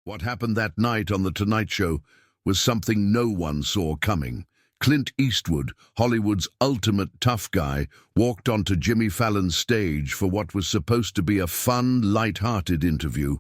What happened that night on The Tonight Show was something no one saw coming. Clint Eastwood, Hollywood's ultimate tough guy, walked onto Jimmy Fallon's stage for what was supposed to be a fun, light-hearted interview.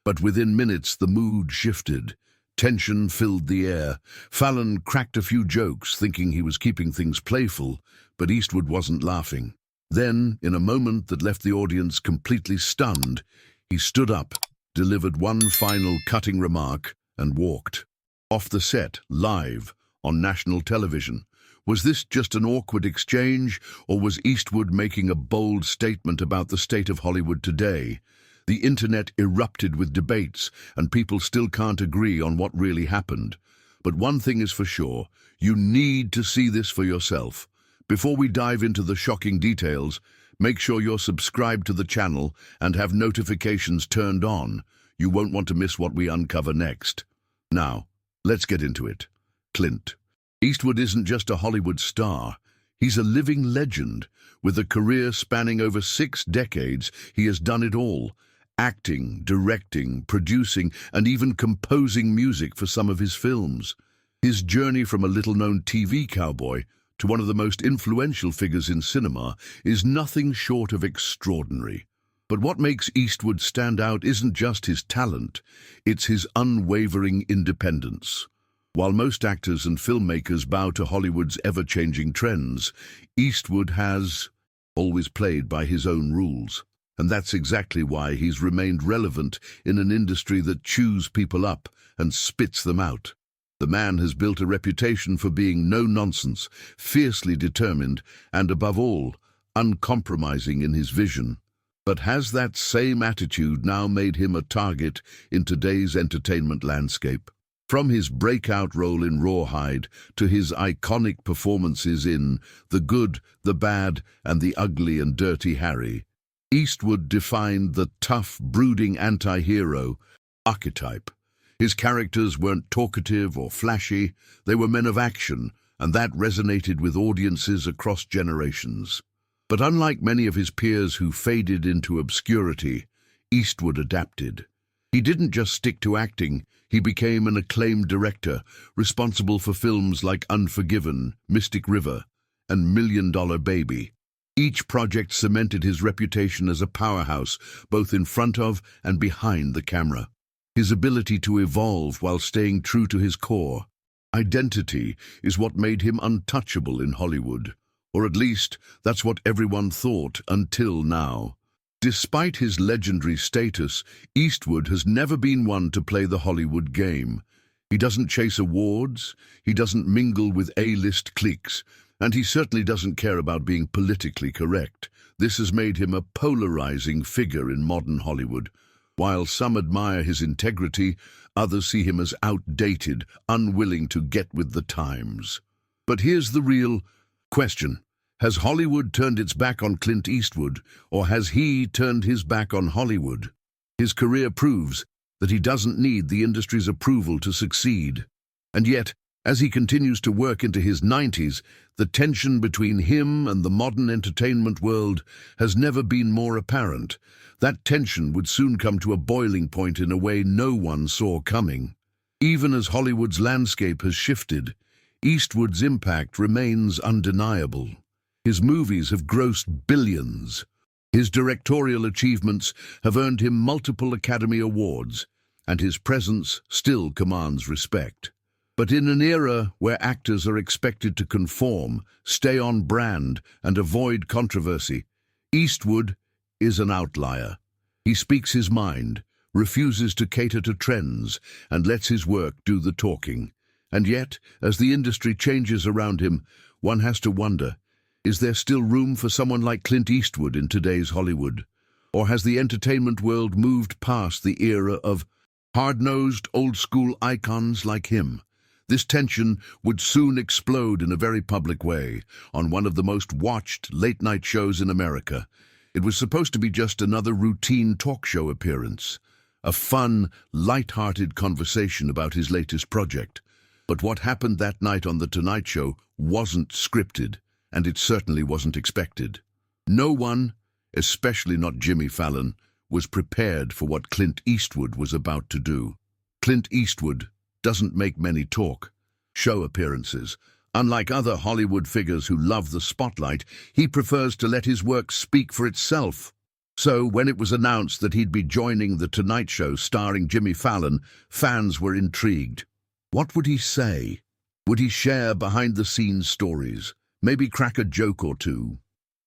But within minutes, the mood shifted. Tension filled the air. Fallon cracked a few jokes, thinking he was keeping things playful, but Eastwood wasn't laughing. Then, in a moment that left the audience completely stunned, he stood up, delivered one final cutting remark, and walked off the set, live, on national television. Was this just an awkward exchange, or was Eastwood making a bold statement about the state of Hollywood today? The internet erupted with debates, and people still can't agree on what really happened. But one thing is for sure, you need to see this for yourself. Before we dive into the shocking details, make sure you're subscribed to the channel and have notifications turned on. You won't want to miss what we uncover next. Now, let's get into it. Clint Eastwood isn't just a Hollywood star. He's a living legend. With a career spanning over 6 decades, he has done it all. Acting, directing, producing, and even composing music for some of his films. His journey from a little-known TV cowboy to one of the most influential figures in cinema is nothing short of extraordinary. But what makes Eastwood stand out isn't just his talent, it's his unwavering independence. While most actors and filmmakers bow to Hollywood's ever-changing trends, Eastwood has always played by his own rules. And that's exactly why he's remained relevant in an industry that chews people up and spits them out. The man has built a reputation for being no-nonsense, fiercely determined, and above all, uncompromising in his vision. But has that same attitude now made him a target in today's entertainment landscape? From his breakout role in Rawhide to his iconic performances in The Good, the Bad, and the Ugly and Dirty Harry, Eastwood defined the tough, brooding anti-hero archetype. His characters weren't talkative or flashy, they were men of action, and that resonated with audiences across generations. But unlike many of his peers who faded into obscurity, Eastwood adapted. He didn't just stick to acting, he became an acclaimed director, responsible for films like Unforgiven, Mystic River, and $1 Million Baby. Each project cemented his reputation as a powerhouse, both in front of and behind the camera. His ability to evolve while staying true to his core identity is what made him untouchable in Hollywood. Or at least, that's what everyone thought until now. Despite his legendary status, Eastwood has never been one to play the Hollywood game. He doesn't chase awards, he doesn't mingle with A-list cliques, and he certainly doesn't care about being politically correct. This has made him a polarizing figure in modern Hollywood. While some admire his integrity, others see him as outdated, unwilling to get with the times. But here's the real question. Has Hollywood turned its back on Clint Eastwood, or has he turned his back on Hollywood? His career proves that he doesn't need the industry's approval to succeed. And yet, as he continues to work into his 90s, the tension between him and the modern entertainment world has never been more apparent. That tension would soon come to a boiling point in a way no one saw coming. Even as Hollywood's landscape has shifted, Eastwood's impact remains undeniable. His movies have grossed billions. His directorial achievements have earned him multiple Academy Awards, and his presence still commands respect. But in an era where actors are expected to conform, stay on brand, and avoid controversy, Eastwood is an outlier. He speaks his mind, refuses to cater to trends, and lets his work do the talking. And yet, as the industry changes around him, one has to wonder, is there still room for someone like Clint Eastwood in today's Hollywood? Or has the entertainment world moved past the era of hard-nosed, old-school icons like him? This tension would soon explode in a very public way on one of the most watched late-night shows in America. It was supposed to be just another routine talk show appearance, a fun, light-hearted conversation about his latest project. But what happened that night on The Tonight Show wasn't scripted, and it certainly wasn't expected. No one, especially not Jimmy Fallon, was prepared for what Clint Eastwood was about to do. Clint Eastwood doesn't make many talk show appearances. Unlike other Hollywood figures who love the spotlight, he prefers to let his work speak for itself. So, when it was announced that he'd be joining The Tonight Show starring Jimmy Fallon, fans were intrigued. What would he say? Would he share behind-the-scenes stories? Maybe crack a joke or two?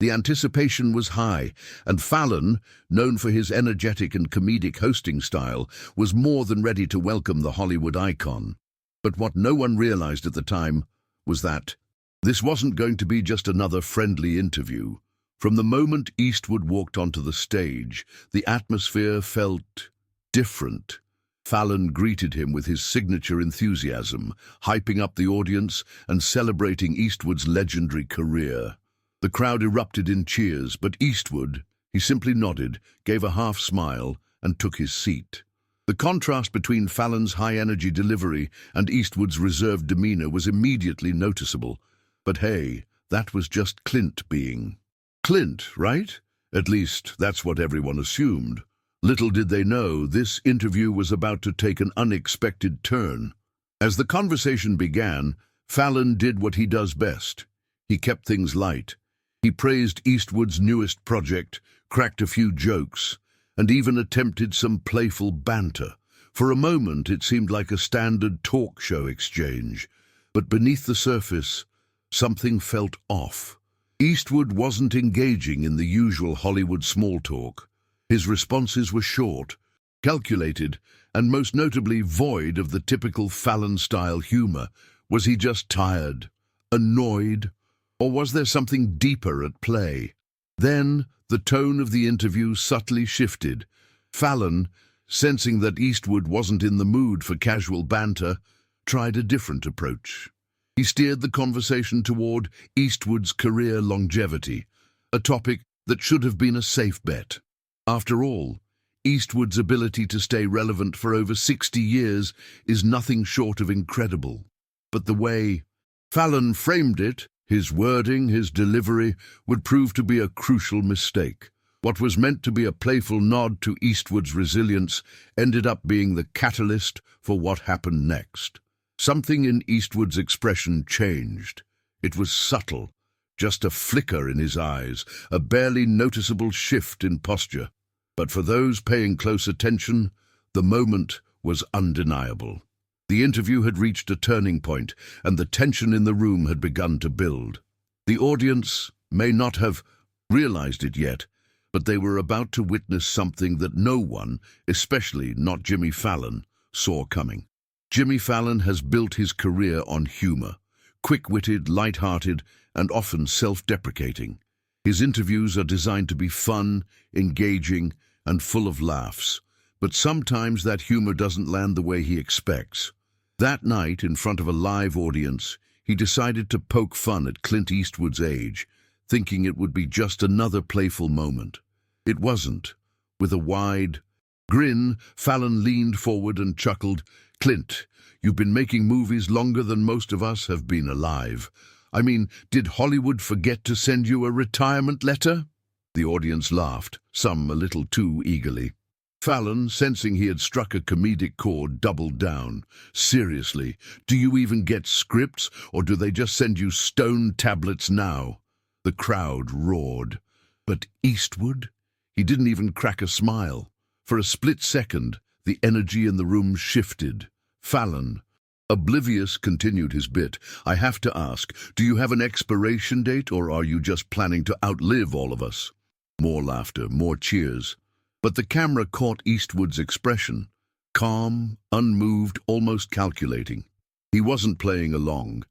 The anticipation was high, and Fallon, known for his energetic and comedic hosting style, was more than ready to welcome the Hollywood icon. But what no one realized at the time was that this wasn't going to be just another friendly interview. From the moment Eastwood walked onto the stage, the atmosphere felt different. Fallon greeted him with his signature enthusiasm, hyping up the audience and celebrating Eastwood's legendary career. The crowd erupted in cheers, but Eastwood, he simply nodded, gave a half smile, and took his seat. The contrast between Fallon's high-energy delivery and Eastwood's reserved demeanor was immediately noticeable. But hey, that was just Clint being Clint, right? At least, that's what everyone assumed. Little did they know, this interview was about to take an unexpected turn. As the conversation began, Fallon did what he does best. He kept things light. He praised Eastwood's newest project, cracked a few jokes, and even attempted some playful banter. For a moment, it seemed like a standard talk show exchange. But beneath the surface, something felt off. Eastwood wasn't engaging in the usual Hollywood small talk. His responses were short, calculated, and most notably void of the typical Fallon-style humor. Was he just tired, annoyed, or was there something deeper at play? Then, the tone of the interview subtly shifted. Fallon, sensing that Eastwood wasn't in the mood for casual banter, tried a different approach. He steered the conversation toward Eastwood's career longevity, a topic that should have been a safe bet. After all, Eastwood's ability to stay relevant for over 60 years is nothing short of incredible. But the way Fallon framed it, his wording, his delivery, would prove to be a crucial mistake. What was meant to be a playful nod to Eastwood's resilience ended up being the catalyst for what happened next. Something in Eastwood's expression changed. It was subtle, just a flicker in his eyes, a barely noticeable shift in posture. But for those paying close attention, the moment was undeniable. The interview had reached a turning point, and the tension in the room had begun to build. The audience may not have realized it yet, but they were about to witness something that no one, especially not Jimmy Fallon, saw coming. Jimmy Fallon has built his career on humor, quick-witted, light-hearted, and often self-deprecating. His interviews are designed to be fun, engaging, and full of laughs, but sometimes that humor doesn't land the way he expects. That night, in front of a live audience, he decided to poke fun at Clint Eastwood's age, thinking it would be just another playful moment. It wasn't. With a wide grin, Fallon leaned forward and chuckled. "Clint, you've been making movies longer than most of us have been alive. I mean, did Hollywood forget to send you a retirement letter?" The audience laughed, some a little too eagerly. Fallon, sensing he had struck a comedic chord, doubled down. "Seriously, do you even get scripts, or do they just send you stone tablets now?" The crowd roared. But Eastwood? He didn't even crack a smile. For a split second, the energy in the room shifted. Fallon, oblivious, continued his bit. "I have to ask, do you have an expiration date, or are you just planning to outlive all of us?" More laughter, more cheers. But the camera caught Eastwood's expression. Calm, unmoved, almost calculating. He wasn't playing along.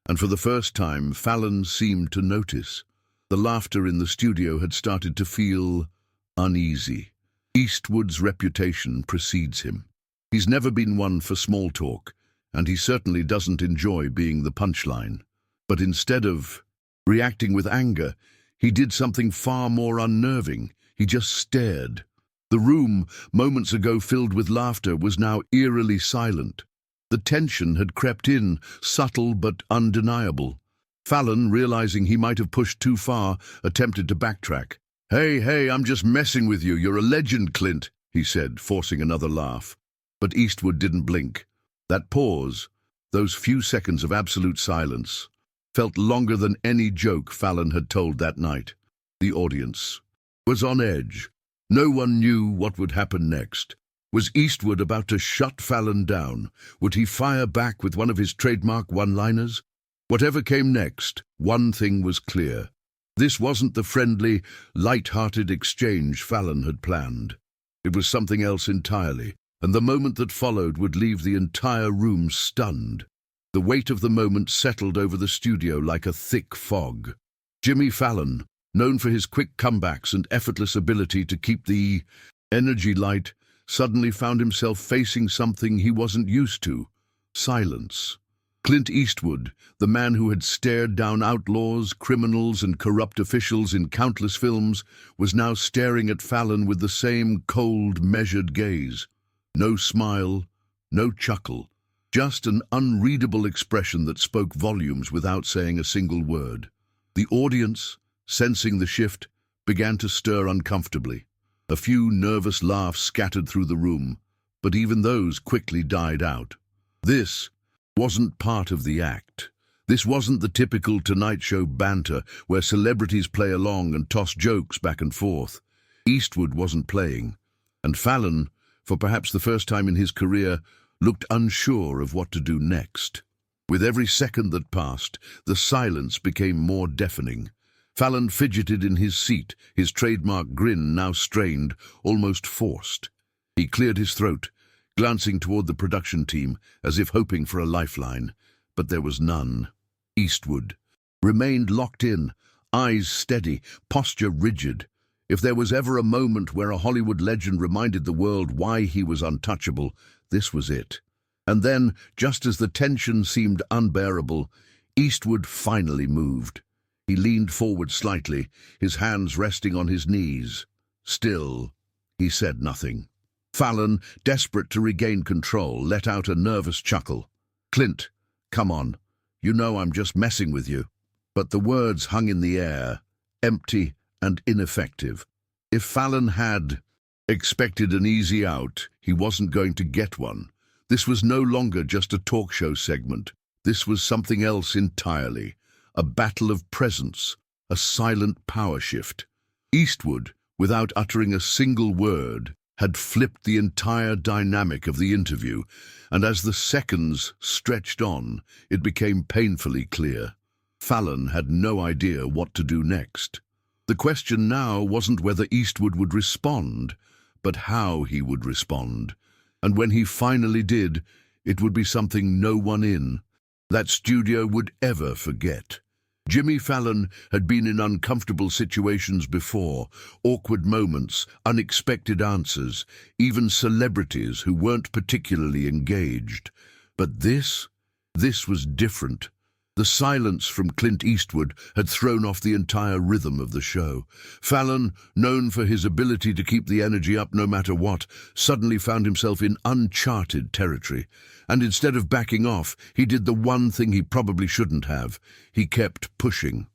And for the first time, Fallon seemed to notice. The laughter in the studio had started to feel uneasy. Eastwood's reputation precedes him. He's never been one for small talk, and he certainly doesn't enjoy being the punchline. But instead of reacting with anger, he did something far more unnerving. He just stared. The room, moments ago filled with laughter, was now eerily silent. The tension had crept in, subtle but undeniable. Fallon, realizing he might have pushed too far, attempted to backtrack. Hey, I'm just messing with you. You're a legend, Clint," he said, forcing another laugh. But Eastwood didn't blink. That pause, those few seconds of absolute silence, felt longer than any joke Fallon had told that night. The audience was on edge. No one knew what would happen next. Was Eastwood about to shut Fallon down? Would he fire back with one of his trademark one-liners? Whatever came next, one thing was clear. This wasn't the friendly, light-hearted exchange Fallon had planned. It was something else entirely, and the moment that followed would leave the entire room stunned. The weight of the moment settled over the studio like a thick fog. Jimmy Fallon, known for his quick comebacks and effortless ability to keep the energy light, suddenly found himself facing something he wasn't used to: silence. Clint Eastwood, the man who had stared down outlaws, criminals, and corrupt officials in countless films, was now staring at Fallon with the same cold, measured gaze. No smile, no chuckle, just an unreadable expression that spoke volumes without saying a single word. The audience, sensing the shift, began to stir uncomfortably. A few nervous laughs scattered through the room, but even those quickly died out. This wasn't part of the act. This wasn't the typical Tonight Show banter where celebrities play along and toss jokes back and forth. Eastwood wasn't playing, and Fallon, for perhaps the first time in his career, looked unsure of what to do next. With every second that passed, the silence became more deafening. Fallon fidgeted in his seat, his trademark grin now strained, almost forced. He cleared his throat, glancing toward the production team as if hoping for a lifeline, but there was none. Eastwood remained locked in, eyes steady, posture rigid. If there was ever a moment where a Hollywood legend reminded the world why he was untouchable, this was it. And then, just as the tension seemed unbearable, Eastwood finally moved. He leaned forward slightly, his hands resting on his knees. Still, he said nothing. Fallon, desperate to regain control, let out a nervous chuckle. "Clint, come on. You know I'm just messing with you." But the words hung in the air, empty and ineffective. If Fallon had expected an easy out, he wasn't going to get one. This was no longer just a talk show segment. This was something else entirely. A battle of presence, a silent power shift. Eastwood, without uttering a single word, had flipped the entire dynamic of the interview, and as the seconds stretched on, it became painfully clear. Fallon had no idea what to do next. The question now wasn't whether Eastwood would respond, but how he would respond. And when he finally did, it would be something no one in that studio would ever forget. Jimmy Fallon had been in uncomfortable situations before, awkward moments, unexpected answers, even celebrities who weren't particularly engaged. But this was different. The silence from Clint Eastwood had thrown off the entire rhythm of the show. Fallon, known for his ability to keep the energy up no matter what, suddenly found himself in uncharted territory. And instead of backing off, he did the one thing he probably shouldn't have. He kept pushing.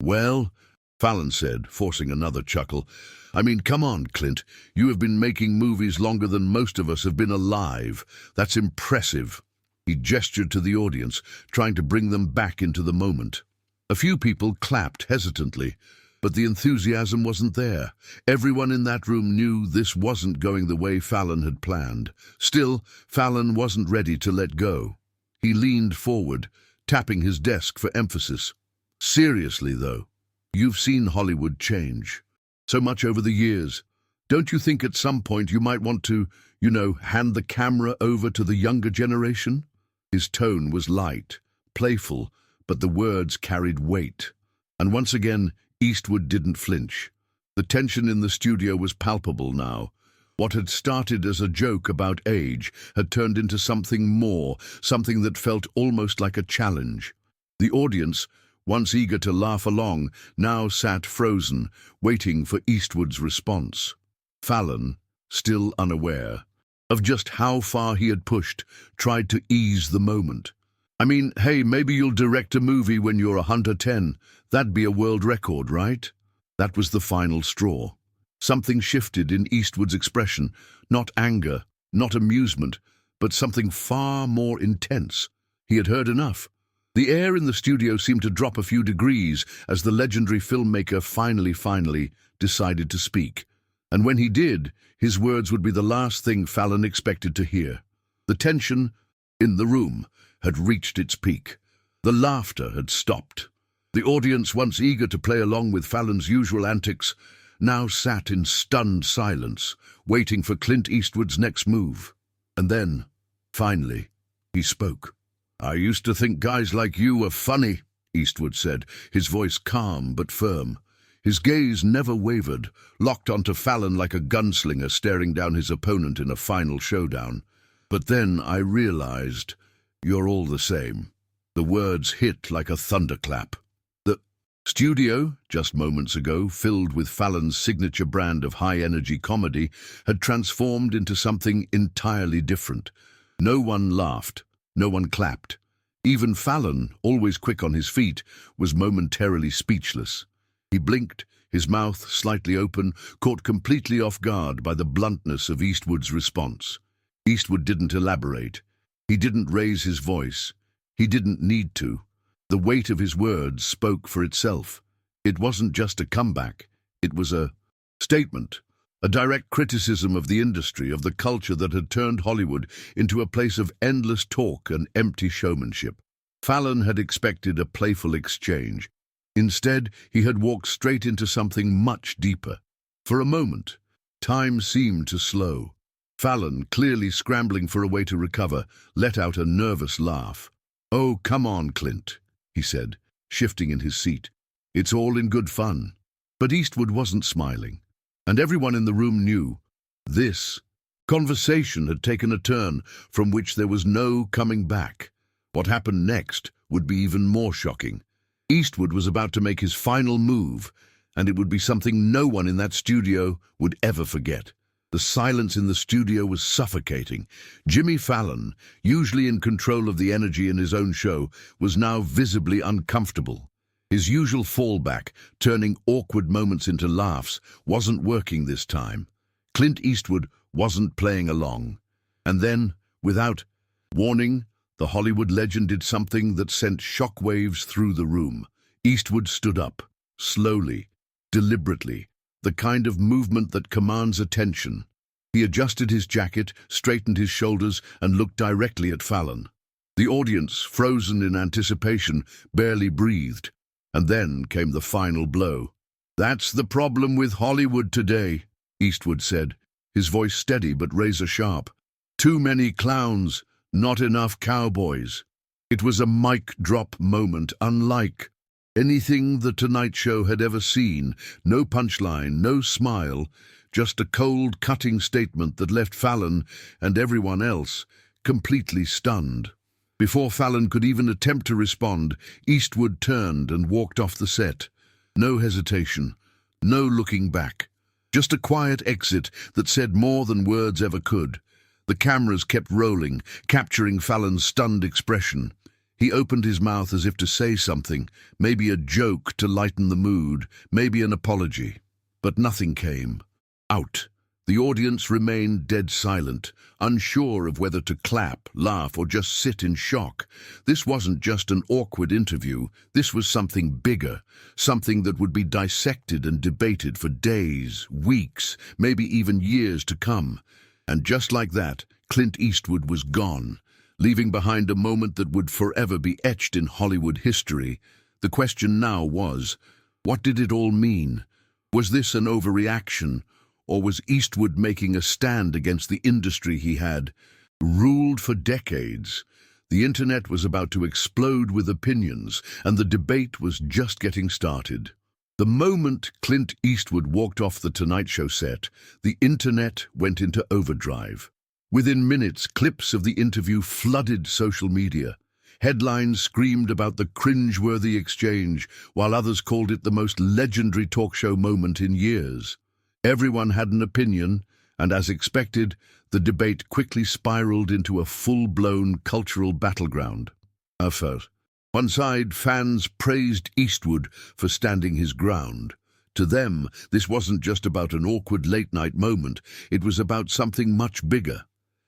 "Well," Fallon said, forcing another chuckle, "I mean, come on, Clint. You have been making movies longer than most of us have been alive. That's impressive." He gestured to the audience, trying to bring them back into the moment. A few people clapped hesitantly, but the enthusiasm wasn't there. Everyone in that room knew this wasn't going the way Fallon had planned. Still, Fallon wasn't ready to let go. He leaned forward, tapping his desk for emphasis. "Seriously, though, you've seen Hollywood change so much over the years. Don't you think at some point you might want to, hand the camera over to the younger generation?" His tone was light, playful, but the words carried weight. And once again, Eastwood didn't flinch. The tension in the studio was palpable now. What had started as a joke about age had turned into something more, something that felt almost like a challenge. The audience, once eager to laugh along, now sat frozen, waiting for Eastwood's response. Fallon, still unaware of just how far he had pushed, tried to ease the moment. "I mean, hey, maybe you'll direct a movie when you're 110. That'd be a world record, right?" That was the final straw. Something shifted in Eastwood's expression, not anger, not amusement, but something far more intense. He had heard enough. The air in the studio seemed to drop a few degrees as the legendary filmmaker finally decided to speak. And when he did, his words would be the last thing Fallon expected to hear. The tension in the room had reached its peak. The laughter had stopped. The audience, once eager to play along with Fallon's usual antics, now sat in stunned silence, waiting for Clint Eastwood's next move. And then, finally, he spoke. "I used to think guys like you were funny," Eastwood said, his voice calm but firm. His gaze never wavered, locked onto Fallon like a gunslinger staring down his opponent in a final showdown. "But then I realized, you're all the same." The words hit like a thunderclap. The studio, just moments ago, filled with Fallon's signature brand of high-energy comedy, had transformed into something entirely different. No one laughed. No one clapped. Even Fallon, always quick on his feet, was momentarily speechless. He blinked, his mouth slightly open, caught completely off guard by the bluntness of Eastwood's response. Eastwood didn't elaborate. He didn't raise his voice. He didn't need to. The weight of his words spoke for itself. It wasn't just a comeback. It was a statement. A direct criticism of the industry, of the culture that had turned Hollywood into a place of endless talk and empty showmanship. Fallon had expected a playful exchange. Instead, he had walked straight into something much deeper. For a moment, time seemed to slow. Fallon, clearly scrambling for a way to recover, let out a nervous laugh. "Oh, come on, Clint," he said, shifting in his seat. "It's all in good fun." But Eastwood wasn't smiling. And everyone in the room knew. This conversation had taken a turn from which there was no coming back. What happened next would be even more shocking. Eastwood was about to make his final move, and it would be something no one in that studio would ever forget. The silence in the studio was suffocating. Jimmy Fallon, usually in control of the energy in his own show, was now visibly uncomfortable. His usual fallback, turning awkward moments into laughs, wasn't working this time. Clint Eastwood wasn't playing along. And then, without warning, the Hollywood legend did something that sent shockwaves through the room. Eastwood stood up, slowly, deliberately, the kind of movement that commands attention. He adjusted his jacket, straightened his shoulders, and looked directly at Fallon. The audience, frozen in anticipation, barely breathed. And then came the final blow. "That's the problem with Hollywood today," Eastwood said, his voice steady but razor-sharp. "Too many clowns, not enough cowboys." It was a mic-drop moment, unlike anything The Tonight Show had ever seen. No punchline, no smile, just a cold, cutting statement that left Fallon and everyone else completely stunned. Before Fallon could even attempt to respond, Eastwood turned and walked off the set. No hesitation, no looking back. Just a quiet exit that said more than words ever could. The cameras kept rolling, capturing Fallon's stunned expression. He opened his mouth as if to say something, maybe a joke to lighten the mood, maybe an apology. But nothing came. Out. The audience remained dead silent, unsure of whether to clap, laugh, or just sit in shock. This wasn't just an awkward interview. This was something bigger, something that would be dissected and debated for days, weeks, maybe even years to come. And just like that, Clint Eastwood was gone, leaving behind a moment that would forever be etched in Hollywood history. The question now was, what did it all mean? Was this an overreaction? Or was Eastwood making a stand against the industry he had ruled for decades? The internet was about to explode with opinions, and the debate was just getting started. The moment Clint Eastwood walked off the Tonight Show set, the internet went into overdrive. Within minutes, clips of the interview flooded social media. Headlines screamed about the cringe-worthy exchange, while others called it the most legendary talk show moment in years. Everyone had an opinion, and as expected, the debate quickly spiraled into a full-blown cultural battleground. First, one side, fans praised Eastwood for standing his ground. To them, this wasn't just about an awkward late-night moment, it was about something much bigger.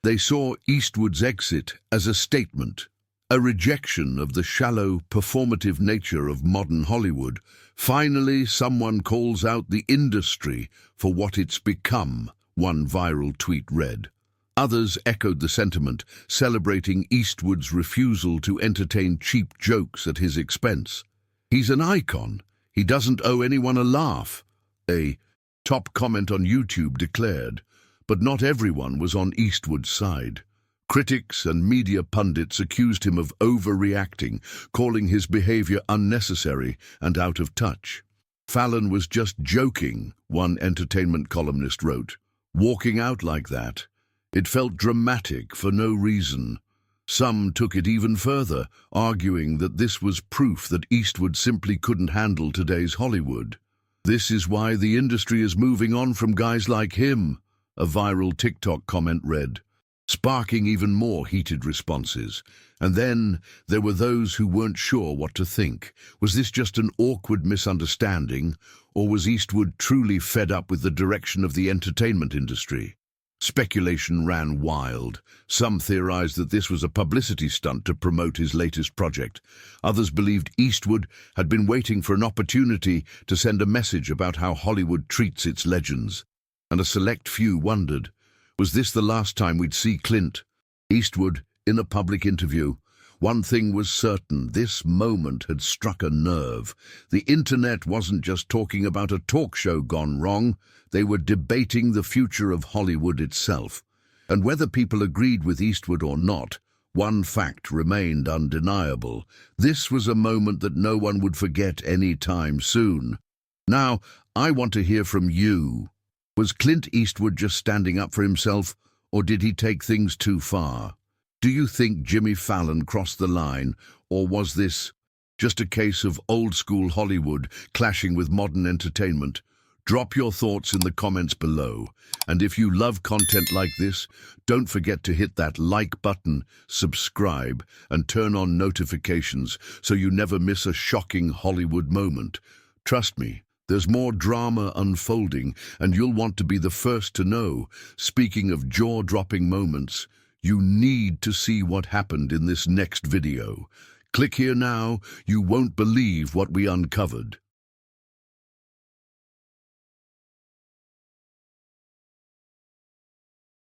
They saw Eastwood's exit as a statement, a rejection of the shallow, performative nature of modern Hollywood. Finally, someone calls out the industry for what it's become, one viral tweet read. Others echoed the sentiment, celebrating Eastwood's refusal to entertain cheap jokes at his expense. He's an icon. He doesn't owe anyone a laugh, a top comment on YouTube declared. But not everyone was on Eastwood's side. Critics and media pundits accused him of overreacting, calling his behavior unnecessary and out of touch. Fallon was just joking, one entertainment columnist wrote. Walking out like that. It felt dramatic for no reason. Some took it even further, arguing that this was proof that Eastwood simply couldn't handle today's Hollywood. This is why the industry is moving on from guys like him, a viral TikTok comment read, sparking even more heated responses. And then there were those who weren't sure what to think. Was this just an awkward misunderstanding, or was Eastwood truly fed up with the direction of the entertainment industry? Speculation ran wild. Some theorized that this was a publicity stunt to promote his latest project. Others believed Eastwood had been waiting for an opportunity to send a message about how Hollywood treats its legends. And a select few wondered, was this the last time we'd see Clint Eastwood in a public interview? One thing was certain, this moment had struck a nerve. The internet wasn't just talking about a talk show gone wrong, they were debating the future of Hollywood itself. And whether people agreed with Eastwood or not, one fact remained undeniable. This was a moment that no one would forget any time soon. Now, I want to hear from you. Was Clint Eastwood just standing up for himself, or did he take things too far? Do you think Jimmy Fallon crossed the line, or was this just a case of old-school Hollywood clashing with modern entertainment? Drop your thoughts in the comments below. And if you love content like this, don't forget to hit that like button, subscribe, and turn on notifications so you never miss a shocking Hollywood moment. Trust me, there's more drama unfolding, and you'll want to be the first to know. Speaking of jaw-dropping moments, you need to see what happened in this next video. Click here now, you won't believe what we uncovered.